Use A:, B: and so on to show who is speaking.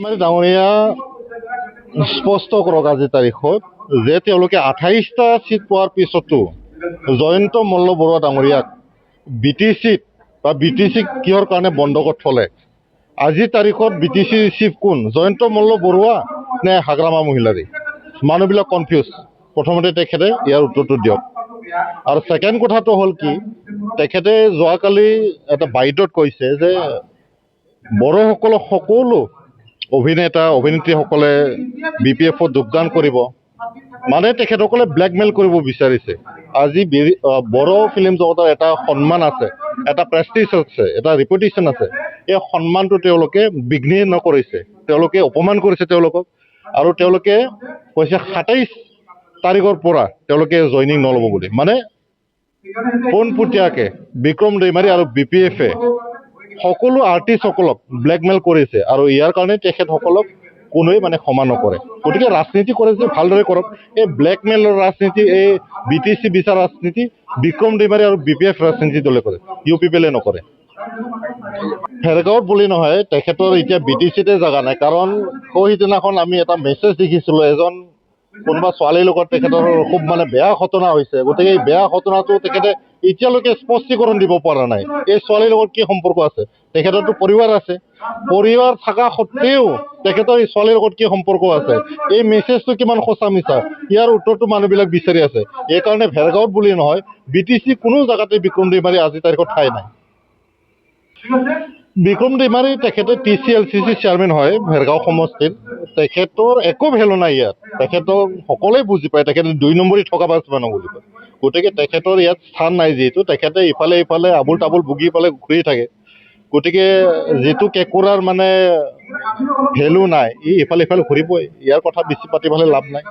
A: মানে ডাঙৰীয়া স্পষ্ট কৰক আজিৰ তাৰিখত যে তেওঁলোকে 28টা চিট পোৱাৰ পিছতো জয়ন্ত মল্ল বৰুৱা ডাঙৰীয়াক BTCত বা BTCক কিহৰ কাৰণে বন্ধকত থলে। আজিৰ তাৰিখত BTCৰ চিফ কোন, জয়ন্ত মল্ল বৰুৱা নে হাগ্ৰামা মহিলাৰী? মানুহবিলাক কনফিউজ। প্ৰথমতে তেখেতে ইয়াৰ উত্তৰটো দিয়ক। আৰু ছেকেণ্ড কথাটো হ'ল কি, তেখেতে যোৱাকালি এটা বাইটত কৈছে যে বড়োসকলক সকলো অভিনেতা অভিনেত্ৰীসকলে BPFত যোগদান কৰিব, মানে তেখেতসকলে ব্লেকমেইল কৰিব বিচাৰিছে। আজি বড়ো ফিল্ম জগতৰ এটা সন্মান আছে, এটা প্ৰেষ্টিজ আছে, এটা ৰিপুটেশ্যন আছে। এই সন্মানটো তেওঁলোকে বিঘ্নিত নকৰিছে, তেওঁলোকে অপমান কৰিছে তেওঁলোকক। আৰু তেওঁলোকে কৈছে 27 তাৰিখৰ পৰা তেওঁলোকে জইনিং নল'ব বুলি। মানে পোনপটীয়াকৈ বিক্ৰম দৈমাৰী আৰু BPFে সকলো আৰ্টিষ্টসকলক ব্লেকমেইল কৰিছে, আৰু ইয়াৰ কাৰণে তেখেতসকলক কোনোৱে মানে ক্ষমা নকৰে। গতিকে ৰাজনীতি কৰে যে ভালদৰে কৰক। এই ব্লেকমেইলৰ ৰাজনীতি, এই BTC বিচাৰ ৰাজনীতি বিক্ৰম দৈমাৰী আৰু BPF ৰাজনীতি দলে কৰে, UPPলে নকৰে। ভেৰগাঁৱত বুলি নহয়, তেখেতৰ এতিয়া BTCতে জেগা নাই। কাৰণ সেইদিনাখন আমি এটা মেছেজ দেখিছিলোঁ, এজন কোনোবা ছোৱালীৰ লগত তেখেতৰ খুব মানে বেয়া ঘটনা হৈছে। গতিকে এই বেয়া ঘটনাটো তেখেতে এতিয়ালৈকে স্পষ্টীকৰণ দিব পৰা নাই। এই ছোৱালীৰ লগত কি সম্পৰ্ক আছে? তেখেতৰতো পৰিবাৰ আছে, পৰিবাৰ থকা সত্ত্বেও তেখেতৰ এই ছোৱালীৰ লগত কি সম্পৰ্ক আছে? এই মেছেজটো কিমান সঁচা মিছা, ইয়াৰ উত্তৰটো মানুহবিলাক বিচাৰি আছে। এইকাৰণে ভেৰগাঁৱত বুলি নহয়, BTC কোনো জেগাতে বিক্ৰম দৈমাৰী আজিৰ তাৰিখত ঠাই নাই। বিক্ৰম দৈমাৰী তেখেতে TCLCC চেয়াৰমেন হয় ভেৰগাঁও সমষ্টিত। তেখেতৰ একো ভেলু নাই ইয়াত। তেখেতক সকলোৱে বুজি পায়, তেখেতে 2 নম্বৰী থকা বাছমানক বুলি কয়। গতিকে তেখেতৰ ইয়াত স্থান নাই, যিহেতু তেখেতে ইফালে ইফালে আবুল তাবুল বগি পেলাই ঘূৰি থাকে। গতিকে যিটো কেঁকুৰাৰ মানে ভেলু নাই, ই ইফালে ইফালে ঘূৰিবই। ইয়াৰ কথা বেছি পাতি পেলাই লাভ নাই।